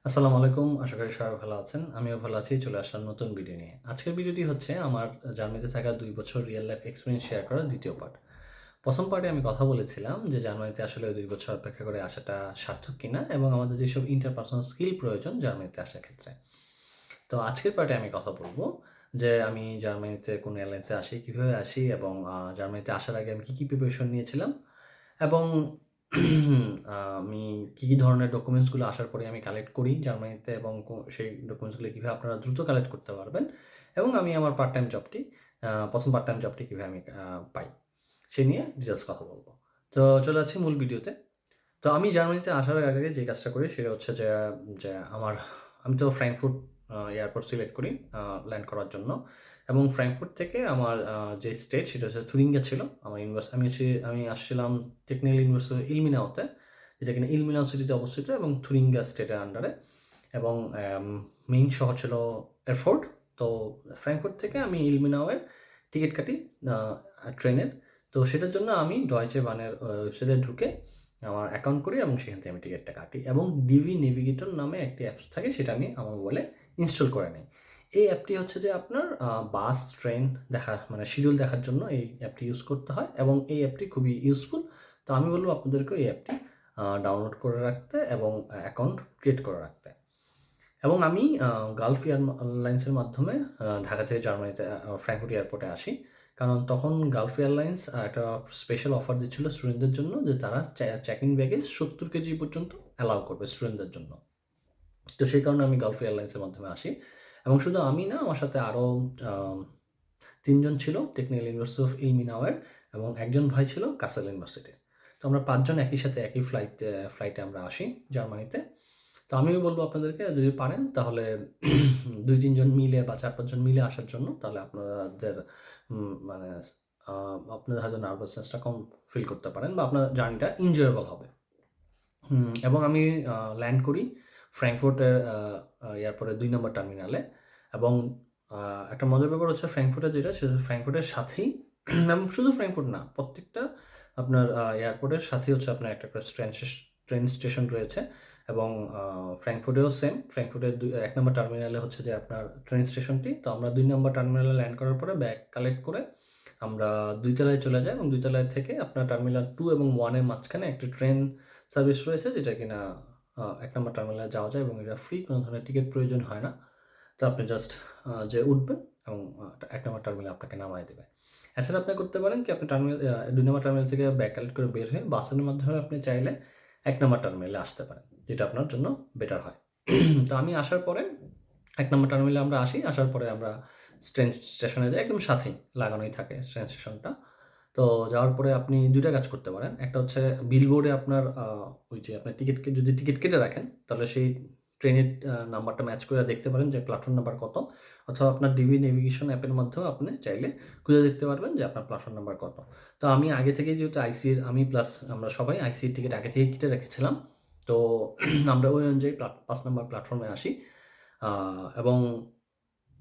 আসসালামু আলাইকুম। আশা করি সবাই ভালো আছেন। আমিও ভালো আছি। চলে আসলাম নতুন ভিডিও নিয়ে। আজকের ভিডিওটি হচ্ছে আমার জার্মানিতে থাকা ২ বছর রিয়াল লাইফ এক্সপেরিয়েন্স শেয়ার করার ২য় পার্ট। ১ম পার্টে আমি কথা বলেছিলাম যে জার্মানিতে আসলে ২ বছর অপেক্ষা করে আসাটা সার্থক কিনা এবং আমাদের যেসব ইন্টারপার্সোনাল স্কিল প্রয়োজন জার্মানিতে আসার ক্ষেত্রে। তো আজকের পার্টে আমি কথা বলব যে আমি জার্মানিতে কোন এয়ারলাইন্সে আসি, কিভাবে আসি এবং জার্মানিতে আসার আগে আমি কি প্রিপারেশন নিয়েছিলাম এবং আমি কি ধরনের ডকুমেন্টসগুলো আসার পরে আমি কালেক্ট করি জার্মানিতে এবং সেই ডকুমেন্টসগুলো কিভাবে আপনারা দ্রুত কালেক্ট করতে পারবেন এবং আমি আমার পার্ট টাইম জবটি ১ম পার্ট টাইম জবটি কিভাবে আমি পাই, সে নিয়ে ডিটেইলস কথা বলব। তো চলে যাচ্ছি মূল ভিডিওতে। তো আমি জার্মানিতে আসার আগে যে কাজটা করি সেটা হচ্ছে যে, যে আমার আমি তো ফ্র্যাঙ্কফুর্ট এয়ারপোর্ট সিলেক্ট করি ল্যান্ড করার জন্য এবং ফ্র্যাঙ্কফুর্ট থেকে আমার যে স্টেট সেটা হচ্ছে থুরিঙ্গা ছিল। আমার আমি আসছিলাম টেকনিক্যাল ইউনিভার্সিটি ইলমিনাওতে, যেটা কিনা ইলমিনাও সিটিতে অবস্থিত এবং থুরিঙ্গা স্টেটের আন্ডারে এবং মেইন শহর ছিল এরফোর্ট। তো ফ্র্যাঙ্কফুর্ট থেকে আমি ইলমিনাওয়ের টিকিট কাটি ট্রেনের। তো সেটার জন্য আমি ডয়েচে বানের ওয়েবসাইটে ঢুকে আমার অ্যাকাউন্ট করি এবং সেখান থেকে আমি টিকিটটা কাটি এবং ডিভি নেভিগেটর নামে একটি অ্যাপস থাকে, সেটা আমি আমার মোবাইলে ইনস্টল করে নিই। এই অ্যাপটি হচ্ছে যে আপনার বাস, ট্রেন মানে শিডিউল দেখার জন্য এই অ্যাপটি ইউজ করতে হয় এবং এই অ্যাপটি খুবই ইউজফুল। তো আমি বলব আপনাদেরকেও এই অ্যাপটি ডাউনলোড করে রাখতে এবং অ্যাকাউন্ট ক্রিয়েট করে রাখতে। এবং আমি গালফ এয়ারলাইন্সের মাধ্যমে ঢাকা থেকে জার্মানিতে ফ্র্যাঙ্কফুর্ট এয়ারপোর্টে আসি। কারণ তখন গালফ এয়ারলাইন্স একটা স্পেশাল অফার দিচ্ছিল স্টুডেন্টদের জন্য যে তারা চেকিং ব্যাগেজ ৭০ কেজি পর্যন্ত অ্যালাউ করবে স্টুডেন্টদের জন্য। তো সেই কারণে আমি গালফ এয়ারলাইন্সের মাধ্যমে আসি এবং শুধু আমি না, আমার সাথে আরও ৩ জন ছিল টেকনিক্যাল ইউনিভার্সিটি অফ ইলমিনাওয়ের এবং একজন ভাই ছিল কাসেল ইউনিভার্সিটির। তো আমরা ৫ জন একই সাথে একই ফ্লাইটে আমরা আসি জার্মানিতে। তো আমিও বলব আপনাদেরকে যদি পারেন তাহলে ২-৩ জন মিলে বা ৪-৫ জন মিলে আসার জন্য, তাহলে আপনাদের মানে আপনাদের হয়তো নার্ভাসনেসটা কম ফিল করতে পারেন বা আপনার জার্নিটা এনজয়েবল হবে। এবং আমি ল্যান্ড করি ফ্র্যাঙ্কফুর্টের এয়ারপোর্টের ২ নম্বর টার্মিনালে এবং একটা মজার ব্যাপার হচ্ছে ফ্র্যাঙ্কফুর্টের যেটা সেটা ফ্র্যাঙ্কফুর্টের সাথেই এবং শুধু ফ্র্যাঙ্কফুর্ট না, প্রত্যেকটা আপনার এয়ারপোর্টের সাথেই হচ্ছে আপনার একটা করে ট্রেন স্টেশন রয়েছে এবং ফ্র্যাঙ্কফুর্টেও সেম। ফ্র্যাঙ্কফুর্টের ১ নম্বর টার্মিনালে হচ্ছে যে আপনার ট্রেন স্টেশনটি। তো আমরা ২ নম্বর টার্মিনালে ল্যান্ড করার পরে ব্যাগ কালেক্ট করে আমরা ২ তলায় চলে যাই এবং ২ তলায় থেকে আপনার টার্মিনাল ২ এবং ১ এর মাঝখানে একটি ট্রেন সার্ভিস রয়েছে যেটা কিনা ১ নম্বর টার্মিনালে যাওয়া যায় এবং এটা ফ্রি, কোনো ধরনের টিকিট প্রয়োজন হয় না। তো আপনি জাস্ট যে উঠবেন এবং ১ নম্বর টার্মিনালে আপনাকে নামায় দেবে। এছাড়া আপনি করতে পারেন কি, আপনি ২ নম্বর টার্মিনাল থেকে ব্যাগ কালেক্ট করে বের হয়ে বাসের মাধ্যমে আপনি চাইলে ১ নম্বর টার্মিনালে আসতে পারেন, যেটা আপনার জন্য বেটার হয়। তো আমি আসার পরে ১ নম্বর টার্মিনালে আমরা আসি। আসার পরে আমরা ট্রেন স্টেশনে যাই, একদম সাথেই লাগানোই থাকে ট্রেন স্টেশনটা। তো যাওয়ার পরে আপনি ২ টা কাজ করতে পারেন। একটা হচ্ছে বিলবোর্ডে আপনার ওই যে আপনার যদি টিকিট কেটে রাখেন, তাহলে সেই ট্রেনের নাম্বারটা ম্যাচ করে দেখতে পারেন যে প্ল্যাটফর্ম নাম্বার কত। অথবা আপনার ডিবি নেভিগেশন অ্যাপের মাধ্যমেও আপনি চাইলে খুঁজে দেখতে পারবেন যে আপনার প্ল্যাটফর্ম নাম্বার কত। তো আমি আগে থেকেই যেহেতু আমি প্লাস আমরা সবাই আইসির টিকিট আগে থেকেই কেটে রেখেছিলাম। তো আমরা ওই অনুযায়ী ৫ নাম্বার প্ল্যাটফর্মে আসি। এবং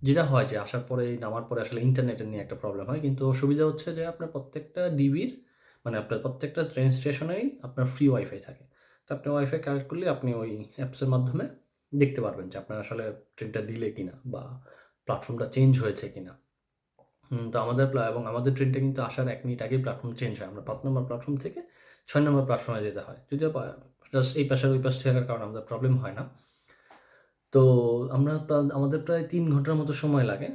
যেটা হয় যে আসার পরে নামার পরে আসলে ইন্টারনেটের নিয়ে একটা প্রবলেম হয়। কিন্তু সুবিধা হচ্ছে যে আপনার প্রত্যেকটা ডিবির মানে আপনার প্রত্যেকটা ট্রেন স্টেশনেই আপনার ফ্রি ওয়াইফাই থাকে। তো আপনি ওয়াইফাই কানেক্ট করলে আপনি ওই অ্যাপসের মাধ্যমে দেখতে পারবেন যে আপনার আসলে ট্রেনটা ডিলে কিনা বা প্ল্যাটফর্মটা চেঞ্জ হয়েছে কিনা। তো আমাদের ট্রেনটা কিন্তু আসার ১ মিনিট আগেই প্ল্যাটফর্ম চেঞ্জ হয়। আমরা ৫ নম্বর প্ল্যাটফর্ম থেকে ৬ নম্বর প্ল্যাটফর্মে যেতে হয়। যদিও জাস্ট এই পাশে আর ওই পাশ থাকার কারণে আমাদের প্রবলেম হয় না। তো আমাদের প্রায় ৩ ঘন্টার মতো সময় লাগে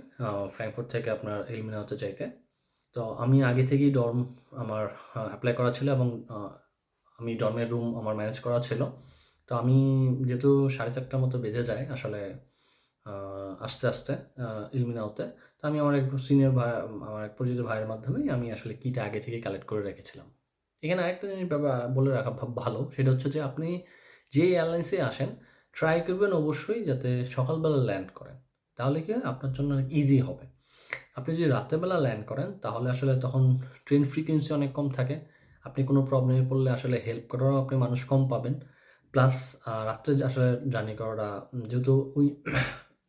ফ্র্যাঙ্কফুর্ট থেকে আপনার এলিমিনাওতে যাইতে। তো আমি আগে থেকেই আমার এপ্লাই করা ছিল এবং আমি ডর্মের রুম আমার ম্যানেজ করা ছিল। তো আমি যেহেতু ৪:৩০ মতো বেজে যায় আসলে আ আসতে আ এলিমিনাওতে। তো আমি আমার এক সিনিয়র ভাই, আমার এক পরিচিত ভাইয়ের মাধ্যমেই আমি আসলে কিটা আগে থেকেই কালেক্ট করে রেখেছিলাম। এখানে আরেকটা জিনিস বলে রাখা ভালো, সেটা হচ্ছে যে আপনি যে এয়ারলাইন্সে আসেন ট্রাই করবেন অবশ্যই যাতে সকালবেলা ল্যান্ড করেন। তাহলে কি হয়, আপনার জন্য অনেক ইজি হবে। আপনি যদি রাতের বেলা ল্যান্ড করেন তাহলে আসলে তখন ট্রেন ফ্রিকোয়েন্সি অনেক কম থাকে। আপনি কোনো প্রবলেমে পড়লে আসলে হেল্প করারও আপনি মানুষ কম পাবেন। প্লাস রাত্রে আসলে জার্নি করাটা যেহেতু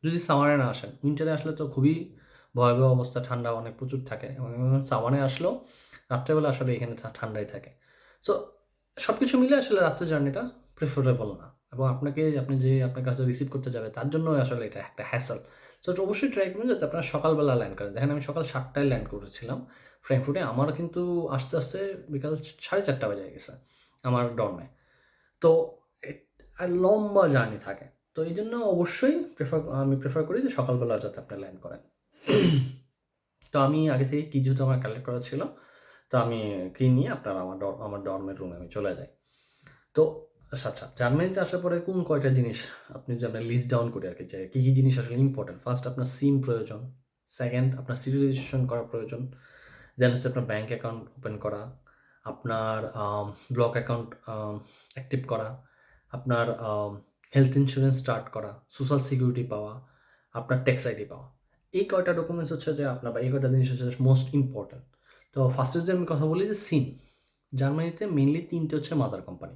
যদি সামারে না আসেন, উইন্টারে আসলে তো খুবই ভয়াবহ অবস্থা, ঠান্ডা অনেক প্রচুর থাকে এবং সামারে আসলেও রাত্রেবেলা আসলে এখানে ঠান্ডাই থাকে। সো সবকিছু মিলে আসলে রাত্রের জার্নিটা প্রেফারেবল না। এবং আপনাকে হয়তো রিসিভ করতে যাবে তার জন্য আসলে এটা একটা হ্যাসেল। সো অবশ্যই ট্রাই করবেন যাতে আপনারা সকালবেলা ল্যান্ড করেন। দেখেন আমি সকাল ৭টায় ল্যান্ড করেছিলাম ফ্র্যাঙ্কফুর্টে। আমার কিন্তু আস্তে, আস্তে বিকাল ৪:৩০ বেজে গেছে আমার ডর্মে। তো আর লম্বা জার্নি থাকে। তো এইজন্য অবশ্যই আমি প্রেফার করি যে সকালবেলা যাতে আপনি ল্যান্ড করেন। তো আমি আগে থেকে কি যেহেতু আমার কালেক্ট করা ছিল, তো আমি কি নিয়ে আপনার আমার ডর্মের রুমে আমি চলে যাই। তো আচ্ছা, জার্মানিতে আসার পরে কোন কয়টা জিনিস আপনি যদি আমরা লিস্ট ডাউন করি আরকি যে কী জিনিস আসলে ইম্পোর্টেন্ট। ফার্স্ট আপনার সিম প্রয়োজন। সেকেন্ড আপনার সিটি রেজিস্ট্রেশন করা প্রয়োজন। দেন হচ্ছে আপনার ব্যাংক অ্যাকাউন্ট ওপেন করা, আপনার ব্লক অ্যাকাউন্ট অ্যাক্টিভ করা, আপনার হেলথ ইন্স্যুরেন্স স্টার্ট করা, সোশ্যাল সিকিউরিটি পাওয়া, আপনার ট্যাক্স আইডি পাওয়া। এই কয়টা ডকুমেন্টস হচ্ছে যে আপনার বা এই কয়টা জিনিস হচ্ছে মোস্ট ইম্পর্ট্যান্ট। তো ফার্স্টে যদি আমি কথা বলি যে সিম, জার্মানিতে মেইনলি ৩টে হচ্ছে মাদার কোম্পানি।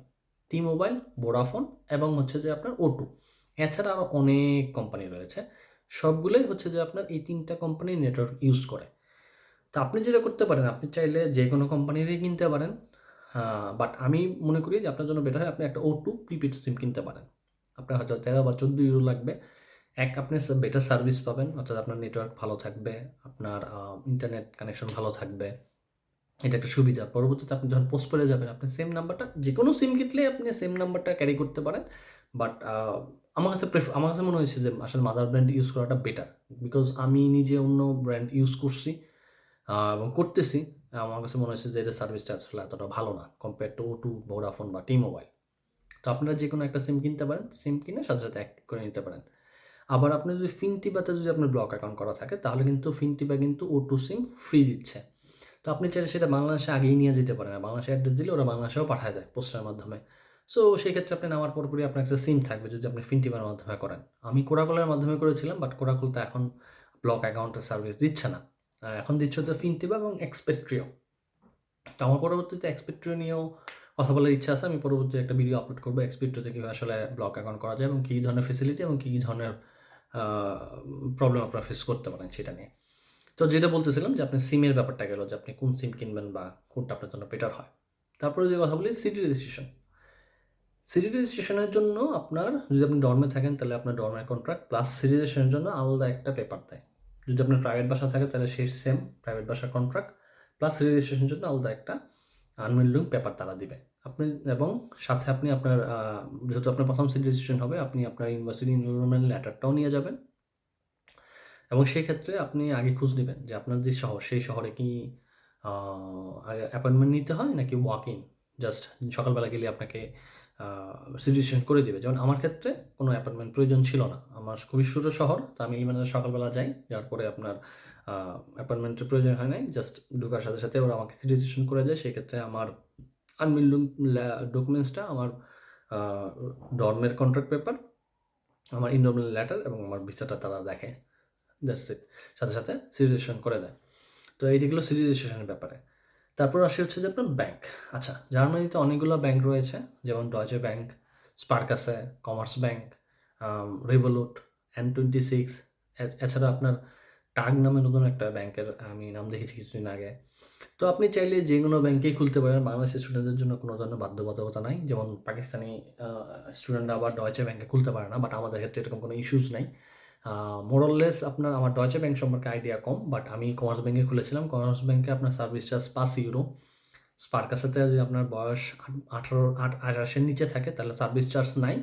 টি-মোবাইল, ভোডাফোন এবং হচ্ছে যে আপনার O2। এছাড়া আরও অনেক কোম্পানি রয়েছে। সবগুলোই হচ্ছে যে আপনার এই ৩টা কোম্পানির নেটওয়ার্ক ইউজ করে। তো আপনি যেটা করতে পারেন, আপনি চাইলে যেকোনো কোম্পানিরই কিনতে পারেন। বাট আমি মনে করি যে আপনার জন্য বেটার হয় আপনি একটা O2 প্রিপেড সিম কিনতে পারেন। আপনার হয়তো 13 বা 14 ইউরো লাগবে। আপনি বেটার সার্ভিস পাবেন, অর্থাৎ আপনার নেটওয়ার্ক ভালো থাকবে, আপনার ইন্টারনেট কানেকশন ভালো থাকবে। এটা একটা সুবিধা। পরবর্তীতে আপনি যখন পোস্টপেডে যাবেন, আপনি সেম নাম্বারটা যেকোনো সিম কিনলেই আপনি সেম নাম্বারটা ক্যারি করতে পারেন। বাট আমার কাছে মনে হয়েছে যে আসলে মাদার ব্র্যান্ড ইউজ করাটা বেটার। বিকজ আমি নিজে অন্য ব্র্যান্ড ইউজ করছি এবং করতেছি। আমার কাছে মনে হয়েছে যে এটার সার্ভিসটা আসলে এতটা ভালো না কম্পেয়ার টু O2, ভোডাফোন বা টি-মোবাইল। তো আপনারা যেকোনো একটা সিম কিনতে পারেন। সিম কিনে সাথে, সাথে অ্যাক্টিভ করে নিতে পারেন। আবার আপনি যদি ফিনটিবাতে যদি আপনার ব্লক অ্যাকাউন্ট করা থাকে তাহলে কিন্তু ফিনটিবা কিন্তু O2 সিম ফ্রি দিচ্ছে। তো আপনি চাইলে সেটা বাংলাদেশে আগেই নিয়ে যেতে পারেন। আর বাংলাদেশে অ্যাড্রেস দিলে ওরা বাংলাদেশেও পাঠায় দেয় পোস্টের মাধ্যমে। সো সেক্ষেত্রে আপনি নেওয়ার পরপরই আপনার কাছে সিম থাকবে যদি আপনি ফিনটিবার মাধ্যমে করেন। আমি কোরাকলের মাধ্যমে করেছিলাম, বাট কোরাকল তো এখন ব্লক অ্যাকাউন্টের সার্ভিস দিচ্ছে না। এখন দিচ্ছে হচ্ছে ফিনটিবা এবং এক্সপেট্রিও। তো আমার পরবর্তীতে এক্সপেট্রিও নিয়েও কথা বলার ইচ্ছা আছে। আমি পরবর্তীতে একটা ভিডিও আপলোড করবো এক্সপেট্রিওতে কীভাবে আসলে ব্লক অ্যাকাউন্ট করা যায় এবং কী ধরনের ফেসিলিটি এবং কী ধরনের প্রবলেম আপনারা ফেস করতে পারেন সেটা নিয়ে। তো যেটা বলতেছিলাম যে আপনি সিমের ব্যাপারটা গেল যে আপনি কোন সিম কিনবেন বা কোনটা আপনার জন্য বেটার হয়। তারপরে যদি কথা বলি সিটি রেজিস্ট্রেশন। সিটি রেজিস্ট্রেশনের জন্য আপনার যদি আপনি ডর্মে থাকেন তাহলে আপনার ডর্মের কন্ট্রাক্ট প্লাস সিটি রেজিস্ট্রেশনের জন্য আলাদা একটা পেপার দেয়। যদি আপনার প্রাইভেট বাসা থাকে তাহলে সেই সেম প্রাইভেট বাসার কন্ট্রাক্ট প্লাস সিটি রেজিস্ট্রেশনের জন্য আলাদা একটা আনমিল্ডিং পেপার তারা দিবে। আপনি এবং সাথে আপনি আপনার যেহেতু আপনার প্রথম সিটি রেজিস্ট্রেশন হবে আপনি আপনার ইউনিভার্সিটি এনরোলমেন্ট লেটারটাও নিয়ে যাবেন। এবং সেই ক্ষেত্রে আপনি আগে খোঁজ নিবেন যে আপনার যে শহর, সেই শহরে কি অ্যাপয়েন্টমেন্ট নিতে হয় নাকি ওয়াক ইন? জাস্ট সকালবেলা গেলে আপনাকে রেজিস্ট্রেশন করে দিবে। যেমন আমার ক্ষেত্রে কোনো অ্যাপয়েন্টমেন্ট প্রয়োজন ছিল না। আমার খুবই ছোটো শহর, তো আমি মানে সকালবেলা যাই, যাওয়ার পরে আপনার অ্যাপয়েন্টমেন্টের প্রয়োজন হয় নাই। জাস্ট ঢোকার সাথে, সাথে ওরা আমাকে রেজিস্ট্রেশন করে দেয়। সেক্ষেত্রে আমার আনবিল্ডিং ডকুমেন্টসটা আমার আ ডর্মের কন্ট্রাক্ট পেপার, আমার এনরোলমেন্ট লেটার এবং আমার ভিসাটা তারা দেখে। That's it. সাথে, সাথে সিটি করে দেয়। তো এইটি গেলো সিটি রেজিস্ট্রেশনের ব্যাপারে। তারপর আসি হচ্ছে যে আপনার ব্যাংক। আচ্ছা, জার্মানিতে অনেকগুলো ব্যাংক রয়েছে। যেমন Deutsche bank, Sparkasse, Commerzbank, Revolut, N26। এছাড়া আপনার টাগ নামে নতুন একটা ব্যাংকের আমি নাম দেখেছি কিছুদিন আগে। তো আপনি চাইলে যেকোনো ব্যাংকেই খুলতে পারেন। বাংলাদেশের স্টুডেন্টদের জন্য কোনো ধরনের বাধ্যবাধকতা নাই। যেমন পাকিস্তানি স্টুডেন্টরা আবার ডয়েচে ব্যাংকে খুলতে পারে না। বাট আমাদের ক্ষেত্রে এরকম কোনো ইস্যুস নাই। মোরলেস আমার ডয়েচে ব্যাংক সম্পর্কে আইডিয়া কম। বাট আমি কমার্স ব্যাংকে খুলেছিলাম। কমার্স ব্যাংকে আপনার সার্ভিস চার্জ ৫ ইউরো। স্পারকাসেতে যদি আপনার বয়স ২৮ এর নিচে থাকে তাহলে সার্ভিস চার্জ নাই।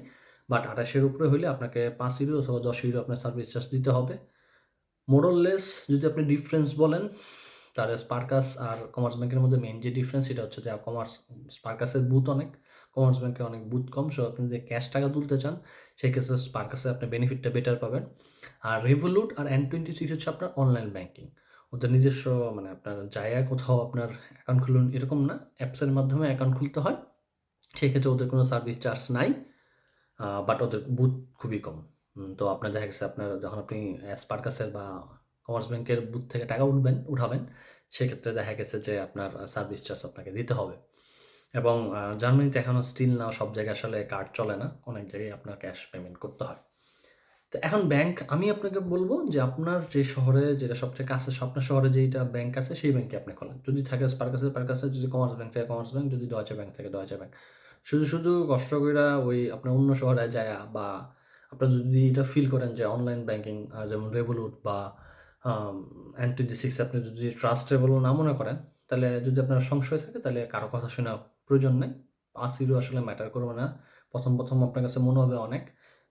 বাট ২৮ এর উপরে হইলে আপনাকে ৫ ইউরো অথবা ১০ ইউরো আপনার সার্ভিস চার্জ দিতে হবে। মোরলেস যদি আপনি ডিফারেন্স বলেন তাহলে স্পারকাস আর কমার্স ব্যাংকের মধ্যে মেইন যে ডিফারেন্স সেটা হচ্ছে যে স্পারকাসের বুথ অনেক, কমার্স ব্যাংকে অনেক বুথ কম। সো আপনি যদি ক্যাশ টাকা তুলতে চান সেক্ষেত্রে স্পারকাসে আপনি বেনিফিটটা বেটার পাবেন। আর রিভোলুট আর N26 হচ্ছে আপনার অনলাইন ব্যাংকিং। ওদের নিজস্ব মানে আপনার জায়গায় কোথাও আপনার অ্যাকাউন্ট খুলুন এরকম না, অ্যাপসের মাধ্যমে অ্যাকাউন্ট খুলতে হয়। সেক্ষেত্রে ওদের কোনো সার্ভিস চার্জ নাই। বাট ওদের বুথ খুবই কম। তো আপনার দেখা গেছে আপনার যখন আপনি স্পারকাসের বা কমার্স ব্যাংকের বুথ থেকে টাকা উঠাবেন, সেক্ষেত্রে দেখা গেছে যে আপনার সার্ভিস চার্জ আপনাকে দিতে হবে। এবং জার্মানিতে এখনও স্টিল নাও সব জায়গায় আসলে কার্ড চলে না। অনেক জায়গায় আপনার ক্যাশ পেমেন্ট করতে হয়। তো এখন ব্যাংক আমি আপনাকে বলব যে আপনার যে শহরে যেটা সবচেয়ে কাছে আপনার শহরে যেইটা ব্যাংক আছে সেই ব্যাংকে আপনি খোলেন। যদি থাকে স্পারকাসে, যদি কমার্স ব্যাংক থাকে কমার্স ব্যাংক, যদি ডয়েচে ব্যাংক থাকে ডয়েচে ব্যাংক। শুধু কষ্ট কইরা ওই আপনার অন্য শহরে যায়া বা আপনার যদি এটা ফিল করেন যে অনলাইন ব্যাংকিং যেমন Revolut বা N26 আপনি যদি ট্রাস্টেবল না মনে করেন, তাহলে যদি আপনার সংশয় থাকে তাহলে কারো কথা শোনা প্রয়োজন নেই। পাঁচ ইউরো আসলে ম্যাটার করবে না। প্রথম আপনার কাছে মনে হবে অনেক,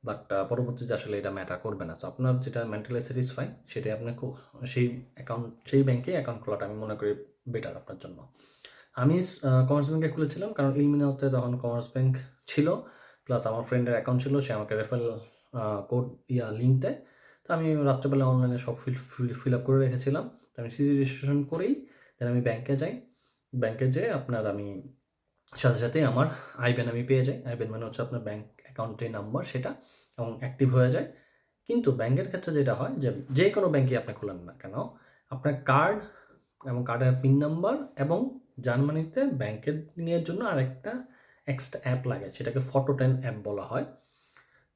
বাট পরবর্তীতে আসলে এটা ম্যাটার করবে না। তো আপনার যেটা মেন্টালি স্যাটিসফাই সেটাই আপনি সেই ব্যাংকে অ্যাকাউন্ট খোলাটা আমি মনে করি বেটার আপনার জন্য। আমি কমার্স ব্যাংকে খুলেছিলাম কারণ ইলমিনাওতে তখন কমার্স ব্যাংক ছিল, প্লাস আমার ফ্রেন্ডের অ্যাকাউন্ট ছিল, সে আমাকে রেফারেল কোড লিঙ্ক দেয়। তো আমি রাত্রেবেলা অনলাইনে সব ফিল আপ করে রেখেছিলাম। তো আমি সিটি রেজিস্ট্রেশন করেই দেন আমি ব্যাংকে যাই। ব্যাংকে যেয়ে আপনার আমি সাথে আমার আইব্যান আমি পেয়ে যাই। আইব্যান মানে হচ্ছে আপনার ব্যাংক অ্যাকাউন্টের নাম্বার সেটা, এবং অ্যাক্টিভ হয়ে যায়। কিন্তু ব্যাংকের ক্ষেত্রে যেটা হয় যে কোনো ব্যাংকে আপনি খুলেন না কেন, আপনার কার্ড এবং কার্ডের পিন নাম্বার এবং জার্মানিতে ব্যাংকের নিয়ে জন্য আরেকটা এক্সট্রা অ্যাপ লাগে, সেটাকে ফটো10 অ্যাপ বলা হয়।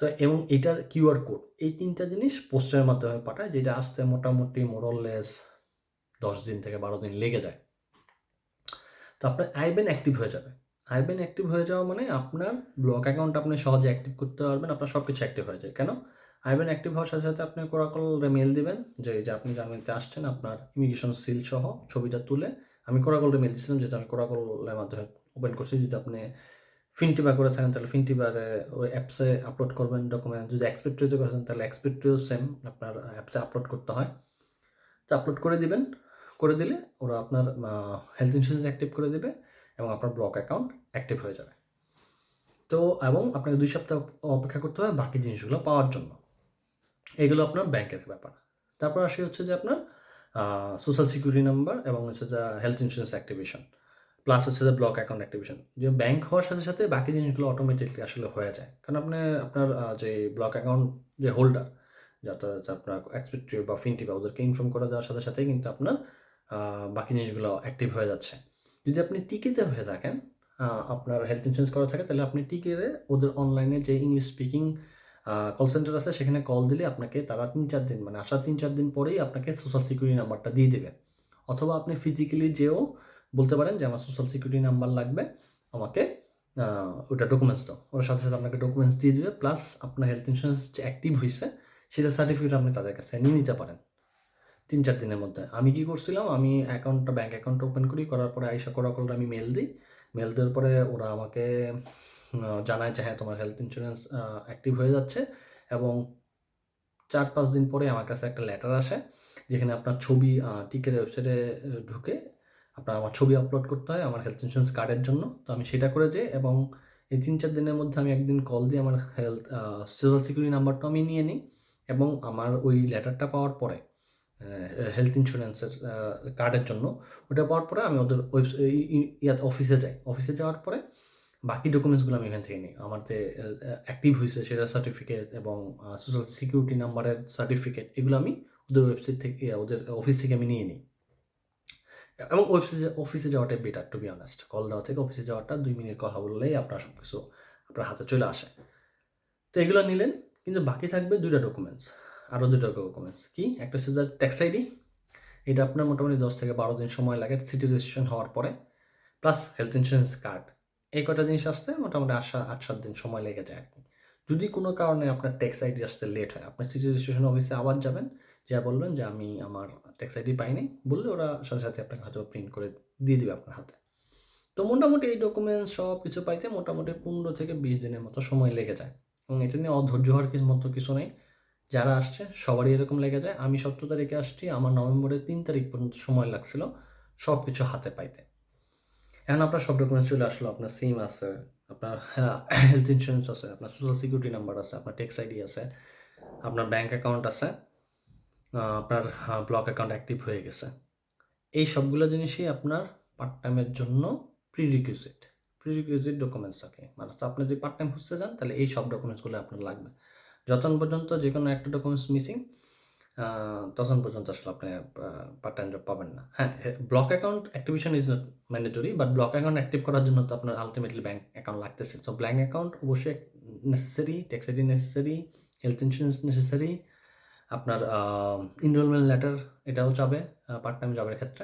তো এবং এটার কিউআর কোড, এই 3টা জিনিস পোস্টের মাধ্যমে পাঠায়, যেটা আসতে মোটামুটি মোরলেস 10 দিন থেকে 12 দিন লেগে যায়। তো আপনার আইব্যান অ্যাক্টিভ হয়ে যাবে। আইব্যান অ্যাক্টিভ হয়ে যাওয়া মানে আপনার ব্লক অ্যাকাউন্ট আপনি সহজে অ্যাক্টিভ করতে পারবেন, আপনার সব কিছু অ্যাক্টিভ হয়ে যায়। কেন? আইব্যান অ্যাক্টিভ হওয়ার সাথে আপনি কোরাকলরে মেল দিবেন যে আপনি জার্মানিতে আসছেন, আপনার ইমিগ্রেশন সিল সহ ছবিটা তুলে। আমি কোরাকলরে মেল দিয়েছিলাম, যেহেতু আমি কোরাকলের মাধ্যমে ওপেন করছি। যদি আপনি ফিনটিবা করে থাকেন তাহলে ফিনটিবারে ওই অ্যাপসে আপলোড করবেন ডকুমেন্ট। যদি এক্সপেক্ট্রিতে করেছেন তাহলে এক্সপেক্ট্রিও সেম আপনার অ্যাপসে আপলোড করতে হয়। তো আপলোড করে দিবেন, করে দিলে ওরা আপনার হেলথ ইন্স্যুরেন্স অ্যাক্টিভ করে দেবে এবং আপনার ব্লক অ্যাকাউন্ট অ্যাক্টিভ হয়ে যাবে। তো এবং আপনাকে 2 সপ্তাহ অপেক্ষা করতে হবে বাকি জিনিসগুলো পাওয়ার জন্য। এগুলো আপনার ব্যাংকের ব্যাপার। তারপর আসি হচ্ছে যে আপনার সোশ্যাল সিকিউরিটি নাম্বার এবং হচ্ছে যে হেলথ ইন্স্যুরেন্স অ্যাক্টিভেশন, প্লাস হচ্ছে যে ব্লক অ্যাকাউন্ট অ্যাক্টিভেশন। যে ব্যাংক হওয়ার সাথে বাকি জিনিসগুলো অটোমেটিকলি আসলে হয়ে যায়। কারণ আপনার যে ব্লক অ্যাকাউন্ট যে হোল্ডার, যাতে হচ্ছে আপনার এক্সপেক্ট্রিও বা ফিনটিবা ওদেরকে ইনফর্ম করে দেওয়ার সাথেই কিন্তু আপনার বাকি জিনিসগুলো অ্যাক্টিভ হয়ে যাচ্ছে। যদি আপনি টিকিতে হয়ে থাকেন, আপনার হেলথ ইন্স্যুরেন্স করা থাকে, তাহলে আপনি টিকিটে ওদের অনলাইনে যে ইংলিশ স্পিকিং কল সেন্টার আছে সেখানে কল দিলে আপনাকে তারা 3-4 দিন, মানে আসার 3-4 দিন পরেই আপনাকে সোশ্যাল সিকিউরিটি নাম্বারটা দিয়ে দেবে। অথবা আপনি ফিজিক্যালি যেও বলতে পারেন যে আমার সোশ্যাল সিকিউরিটি নাম্বার লাগবে, আমাকে ওটা ডকুমেন্টস দাও। ওর সাথে আপনাকে ডকুমেন্টস দিয়ে দেবে, প্লাস আপনার হেলথ ইন্স্যুরেন্স যে অ্যাক্টিভ হয়েছে সেটা সার্টিফিকেট আপনি তাদের কাছে নিয়ে নিতে পারেন 3-4 দিনের মধ্যে। আমি কি করছিলাম, আমি ব্যাংক অ্যাকাউন্ট ওপেন করার পরে আইসা করার আমি মেল দিই। মেল দেওয়ার পরে ওরা আমাকে জানায় যে হ্যাঁ তোমার হেলথ ইন্স্যুরেন্স অ্যাক্টিভ হয়ে যাচ্ছে, এবং 4-5 দিন পরে আমার কাছে একটা লেটার আসে যেখানে আপনার ছবি টিকের ওয়েবসাইটে ঢুকে আমার ছবি আপলোড করতে হয় আমার হেলথ ইন্স্যুরেন্স কার্ডের জন্য। তো আমি সেটা করে যাই, এবং এই 3-4 দিনের মধ্যে আমি একদিন কল দিয়ে আমার সোশ্যাল সিকিউরিটি নাম্বারটা আমি নিয়ে নিই, এবং আমার ওই লেটারটা পাওয়ার পরে হেলথ ইন্স্যুরেন্সের কার্ডের জন্য ওটা পাওয়ার পরে আমি ওদের অফিসে যাই। অফিসে যাওয়ার পরে বাকি ডকুমেন্টসগুলো আমি এখান থেকে নিই। আমার যে অ্যাক্টিভ হয়েছে সেটার সার্টিফিকেট এবং সোশ্যাল সিকিউরিটি নাম্বারের সার্টিফিকেট, এগুলো আমি ওদের ওয়েবসাইট থেকে ওদের অফিস থেকে আমি নিয়ে নিই। এবং অফিসে যাওয়াটাই better, to be honest. Call দেওয়া থেকে অফিসে যাওয়াটা 2 মিনিট কথা বললেই আপনার সব কিছু আপনার হাতে চলে আসে। তো এগুলো নিলেন, কিন্তু বাকি থাকবে 2টা ডকুমেন্টস, আরও 2টা ডকুমেন্টস। কি? একটা হচ্ছে যে ট্যাক্স আইডি, এটা আপনার মোটামুটি 10 থেকে 12 দিন সময় লাগে সিটি রেজিস্ট্রেশন হওয়ার পরে, প্লাস হেলথ ইন্স্যুরেন্স কার্ড। এই কটা জিনিস আসতে মোটামুটি 8-7 দিন সময় লেগে যায় আর কি। যদি কোনো কারণে আপনার ট্যাক্স আইডি আসতে লেট হয়, আপনি সিটি রেজিস্ট্রেশন অফিসে আবার যাবেন, যা বলবেন যে আমি আমার ট্যাক্স আইডি পাইনি, বললে ওরা সাথে আপনাকে হয়তো প্রিন্ট করে দিয়ে দিবে আপনার হাতে। তো মোটামুটি এই ডকুমেন্টস সব কিছু পাইতে মোটামুটি 15 থেকে 20 দিনের মতো সময় লেগে যায়, এবং এটা নিয়ে অধৈর্য হওয়ার মতো কিছু নেই। যারা আসছে সবারই এরকম লেগে যায়। আমি 17 তারিখে আসছি, আমার নভেম্বরের 3 তারিখ পর্যন্ত সময় লাগছিল সব কিছু হাতে পাইতে। এখন আপনার সব ডকুমেন্টস চলে আসলো, আপনার সিম আছে, আপনার হেলথ ইন্স্যুরেন্স আছে, আপনার সোশ্যাল সিকিউরিটি নাম্বার আছে, আপনার ট্যাক্স আইডি আছে, আপনার ব্যাংক অ্যাকাউন্ট আছে, আপনার ব্লক অ্যাকাউন্ট অ্যাক্টিভ হয়ে গেছে। এই সবগুলো জিনিসই আপনার পার্ট টাইমের জন্য প্রিরিকুইজিট ডকুমেন্টস থাকে। মানে আপনি যদি পার্ট টাইম খুঁজতে যান তাহলে এই সব ডকুমেন্টসগুলো আপনার লাগবে। যতক্ষণ পর্যন্ত যে কোনো একটা ডকুমেন্টস মিসিং, তখন পর্যন্ত আসলে আপনি পার্ট টাইম জব পাবেন না। হ্যাঁ, block account activation is not mandatory, but block account active করার জন্য তো আপনার আলটিমেটলি ব্যাংক অ্যাকাউন্ট লাগতেছে। সো ব্ল্যাঙ্ক অ্যাকাউন্ট অবশ্যই necessary, tax ID necessary, health insurance necessary, আপনার এনরোলমেন্ট লেটার এটাও যাবে পার্ট টাইম জবের ক্ষেত্রে।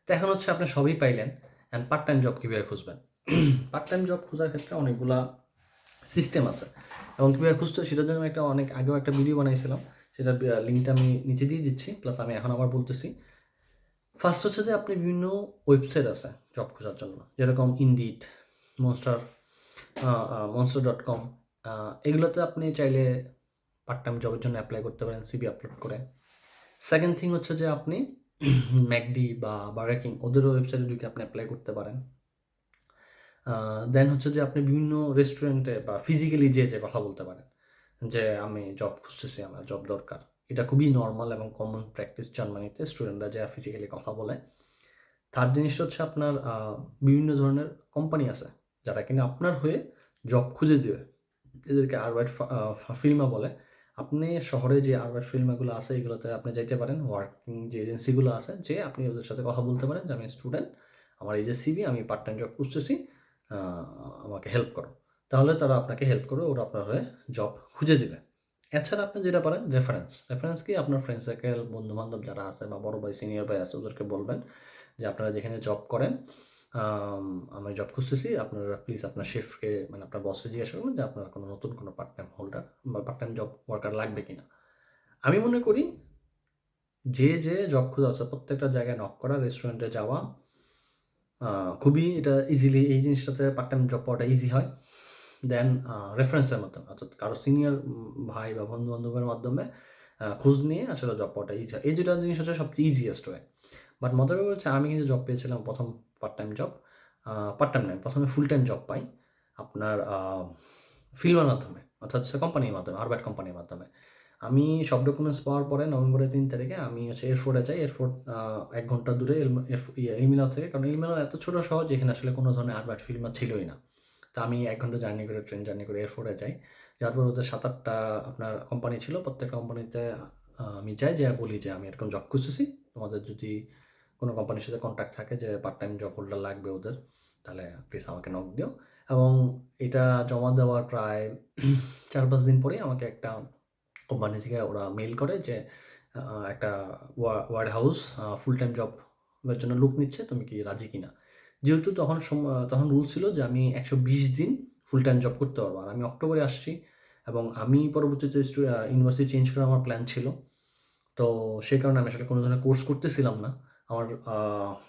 তো এখন হচ্ছে আপনি সবই পাইলেন, অ্যান্ড পার্ট টাইম জব কীভাবে খুঁজবেন? পার্ট টাইম জব খোঁজার ক্ষেত্রে অনেকগুলা সিস্টেম আছে এবং কীভাবে খুঁজতে হয় সেটার জন্য আমি অনেক আগেও একটা ভিডিও বানাইছিলাম, সেটার লিঙ্কটা আমি নিচে দিয়ে দিচ্ছি, প্লাস আমি এখন আবার বলতেছি। ফার্স্ট হচ্ছে যে আপনি বিভিন্ন ওয়েবসাইট আছে জব খোঁজার জন্য, যেরকম ইনডিড, মনস্টার, monster.com, এগুলোতে আপনি চাইলে পার্ট টাইম জবের জন্য অ্যাপ্লাই করতে পারেন সিভি আপলোড করে। সেকেন্ড থিং হচ্ছে যে আপনি ম্যাকডি বা বার্গার কিং ওদেরও ওয়েবসাইটে ঢুকে আপনি অ্যাপ্লাই করতে পারেন। দেন হচ্ছে যে আপনি বিভিন্ন রেস্টুরেন্টে বা ফিজিক্যালি যে কথা বলতে পারেন যে আমি জব খুঁজতেছি, আমার জব দরকার। এটা খুবই নর্মাল এবং কমন প্র্যাকটিস জার্মানিতে, স্টুডেন্টরা যা ফিজিক্যালি কথা বলে। থার্ড জিনিসটা হচ্ছে আপনার বিভিন্ন ধরনের কোম্পানি আছে যারা কিনা আপনার হয়ে জব খুঁজে দেবে, এদেরকে আরবাইট ফিল্মা বলে। আপনি শহরে যে আরবাইট ফিল্মাগুলো আছে এগুলোতে আপনি যাইতে পারেন, ওয়ার্কিং যে এজেন্সিগুলো আছে, যে আপনি ওদের সাথে কথা বলতে পারেন যে আমি স্টুডেন্ট, আমার এই যে সিভি, আমি পার্ট টাইম জব খুঁজতেছি, আমাকে হেল্প করো। তাহলে তারা আপনাকে হেল্প করবে, ওরা আপনার হয়ে জব খুঁজে দেবে। এছাড়া আপনি যেটা পারেন রেফারেন্স কি, আপনার ফ্রেন্ড সার্কেল, বন্ধু বান্ধব যারা আছে বা বড় ভাই সিনিয়র ভাই আছে ওদেরকে বলবেন যে আপনারা যেখানে জব করেন, আমি জব খুঁজতেছি, আপনারা প্লিজ আপনার শেফকে মানে আপনার বসকে জিজ্ঞাসা করবেন যে আপনার কোনো নতুন কোনো পার্ট টাইম হোল্ডার বা পার্ট টাইম জব ওয়ার্কার লাগবে কিনা। আমি মনে করি যে জব খোঁজা আছে প্রত্যেকটা জায়গায় নক করা, রেস্টুরেন্টে যাওয়া, খুবই এটা ইজিলি, এই জিনিসটাতে পার্ট টাইম জব পাওয়াটা ইজি হয়। দেন রেফারেন্সের মাধ্যমে, অর্থাৎ কারো সিনিয়র ভাই বা বন্ধু বান্ধবের মাধ্যমে খোঁজ নিয়ে আসলে জব পাওয়াটা ইজি হয়। এই দুটা জিনিস হচ্ছে সবচেয়ে ইজিয়েস্ট ওয়ে। বাট মজার ব্যাপার হচ্ছে আমি কিন্তু জব পেয়েছিলাম প্রথম part time job, part time নয়, প্রথমে ফুল টাইম জব পাই আপনার ফিল্মের মাধ্যমে, অর্থাৎ হচ্ছে কোম্পানির মাধ্যমে, আরবাইট কোম্পানির মাধ্যমে। আমি সব ডকুমেন্টস পাওয়ার পরে নভেম্বরের 3 তারিখে আমি হচ্ছে এয়ারপোর্টে যাই। এয়ারপোর্ট 1 ঘন্টা দূরে এলমিনাও থেকে, কারণ এলমিনাও এত ছোটো শহর যেখানে আসলে কোনো ধরনের আরবাইট ফিল্ম ছিলই না। তো আমি 1 ঘন্টা জার্নি করে, ট্রেন জার্নি করে এয়ারপোর্টে যাই। যাওয়ার পর ওদের 7-8টা আপনার কোম্পানি ছিল, প্রত্যেকটা কোম্পানিতে আমি যাই, যেয়ে বলি যে আমি এরকম জব খুঁজতেছি, তোমাদের যদি কোনো কোম্পানির সাথে কন্ট্যাক্ট থাকে যে পার্ট টাইম জব হোল্ডার লাগবে ওদের, তাহলে প্লিজ আমাকে নক দিও। এবং এটা জমা দেওয়ার প্রায় 4-5 দিন পরেই আমাকে একটা কোম্পানি থেকে ওরা মেইল করে যে একটা ওয়ার হাউস ফুল টাইম জবের জন্য লোক নিচ্ছে, তুমি কি রাজি কিনা। যেহেতু তখন রুল ছিল যে আমি 120 দিন ফুল টাইম জব করতে পারবো, আর আমি অক্টোবরে আসছি এবং আমি পরবর্তীতে ইউনিভার্সিটি চেঞ্জ করার আমার প্ল্যান ছিল। তো সেই কারণে আমি আসলে কোনো ধরনের কোর্স করতেছিলাম না। আমার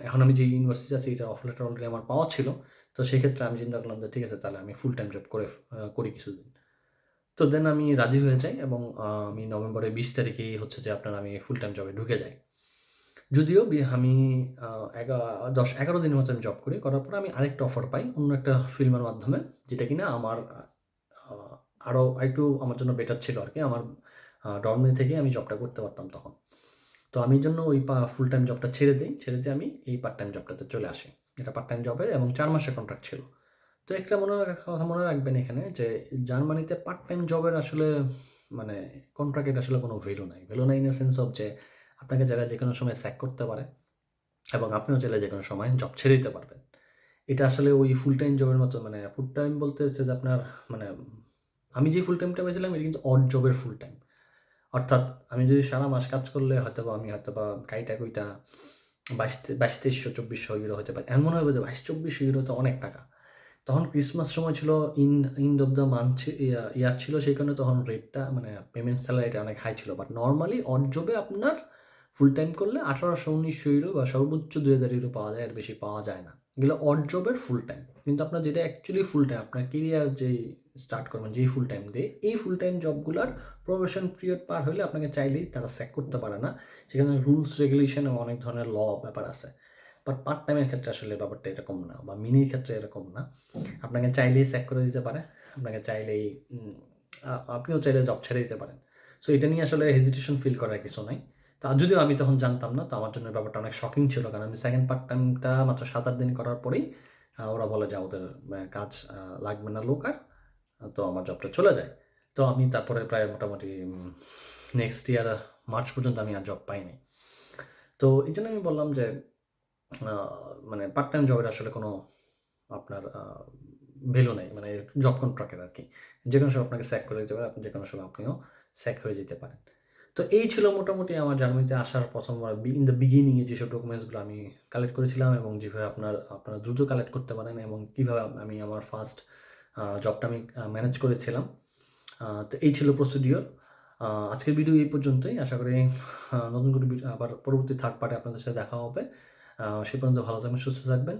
এখন আমি যে ইউনিভার্সিটি আছি এটার অফার লেটার অলরেডি আমার পাওয়া ছিল। তো সেক্ষেত্রে আমি চিন্তা করলাম যে ঠিক আছে, তাহলে আমি ফুল টাইম জব করি কিছুদিন। তো দেন আমি রাজি হয়ে যাই এবং আমি নভেম্বরের 20 তারিখেই হচ্ছে যে আপনার আমি ফুল টাইম জবে ঢুকে যাই। যদিও আমি 10-11 দিনের মতো আমি জব করি। করার পর আমি আরেকটা অফার পাই অন্য একটা ফিল্মের মাধ্যমে, যেটা কিনা আমার আরও একটু আমার জন্য বেটার ছিল আরকি। আমার ডরমিটরি থেকেই আমি জবটা করতে পারতাম তখন। তো আমি জন্য ওই ফুল টাইম জবটা ছেড়ে দিয়ে আমি এই পার্ট টাইম জবটাতে চলে আসি। এটা পার্ট টাইম জবের এবং 4 মাসের কন্ট্রাক্ট ছিল। তো একটা কথা মনে রাখবেন এখানে যে জার্মানিতে পার্ট টাইম জবের আসলে মানে কন্ট্রাক্টের আসলে কোনো ভ্যালু নাই। ভ্যালু নাই ইন দ্য সেন্স অফ যে আপনাকে যারা যেকোনো সময় স্যাক করতে পারে এবং আপনিও চাইলে যেকোনো সময় জব ছেড়ে দিতে পারবেন। এটা আসলে ওই ফুল টাইম জবের মতো, মানে ফুল টাইম বলতে হচ্ছে যে আপনার মানে আমি যে ফুল টাইমটা পেয়েছিলাম এটা কিন্তু অড জবের ফুল টাইম। অর্থাৎ আমি যদি সারা মাস কাজ করলে আমি হয়তোবা কাইটা কুইটা 2200-2300-2400 ইউরো হতে পারে। এমন হবে যে 2200-2400 ইউরো তো অনেক টাকা। তখন ক্রিসমাস সময় ছিল, এন্ড অফ দ্য মান্থ ইয়ার ছিল, সেই কারণে তখন রেটটা মানে পেমেন্ট স্যালারিটা অনেক হাই ছিল। বাট নরমালি অড জবে আপনার ফুল টাইম করলে 1800-1900 ইউরো বা সর্বোচ্চ 2000 ইউরো পাওয়া যায়, এর বেশি পাওয়া যায় না। এগুলো অড জবের ফুল টাইম। কিন্তু আপনার যেটা অ্যাকচুয়ালি ফুল টাইম, আপনার কেরিয়ার যেই স্টার্ট করবেন যেই ফুল টাইম দিয়ে, এই ফুল টাইম জবগুলার প্রবেশন পিরিয়ড পার হলে আপনাকে চাইলেই তারা স্যাক করতে পারে না। সেখানে রুলস রেগুলেশন এবং অনেক ধরনের ব্যাপার আছে। বাট পার্ট টাইমের ক্ষেত্রে আসলে ব্যাপারটা এরকম না, বা মিনির ক্ষেত্রে এরকম না। আপনাকে চাইলেই স্যাক করে দিতে পারে, আপনাকে চাইলেই আপনিও চাইলে জব ছেড়ে দিতে পারেন। সো এটা নিয়ে আসলে হেজিটেশন ফিল করার কিছু নাই। তা যদিও আমি তখন জানতাম না, তো আমার জন্য ব্যাপারটা অনেক শকিং ছিল, কারণ আমি সেকেন্ড পার্ট টাইমটা মাত্র 7-8 দিন করার পরেই ওরা বলে যে ওদের কাজ লাগবে না লোক আর, তো আমার জবটা চলে যায়। তো আমি তারপরে প্রায় মোটামুটি নেক্সট ইয়ার মার্চ পর্যন্ত আমি আর জব পাইনি। তো এই জন্য আমি বললাম যে মানে পার্ট টাইম জবের আসলে কোনো আপনার ভ্যালু নেই, মানে জব কন্ট্রাক্টের আর কি। যেকোনো সময় আপনাকে স্যাক করে দিতে পারে, আপনি যেকোনো সময় আপনিও স্যাক হয়ে যেতে পারেন। তো এই ছিল মোটামুটি আমার জার্মানিতে আসার প্রথমবার ইন দ্য বিগিনিংয়ে যেসব ডকুমেন্টসগুলো আমি কালেক্ট করেছিলাম এবং যেভাবে আপনারা দ্রুত কালেক্ট করতে পারেন এবং কীভাবে আমি আমার ফার্স্ট জবটা আমি ম্যানেজ করেছিলাম। তো এই ছিল প্রসিডিওর। আজকের ভিডিও এই পর্যন্তই। আশা করি নতুন করে আবার পরবর্তী থার্ড পার্টে আপনাদের সাথে দেখা হবে। সে পর্যন্ত ভালো থাকবেন, সুস্থ থাকবেন।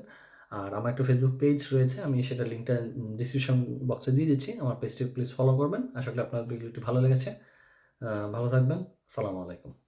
আর আমার একটা ফেসবুক পেজ রয়েছে, আমি সেটার লিঙ্কটা ডিসক্রিপশন বক্সে দিয়ে দিচ্ছি। আমার পেজটি প্লিজ ফলো করবেন। আশা করি আপনার ভিডিওটি ভালো লেগেছে। ভালো থাকবেন। আসসালামু আলাইকুম।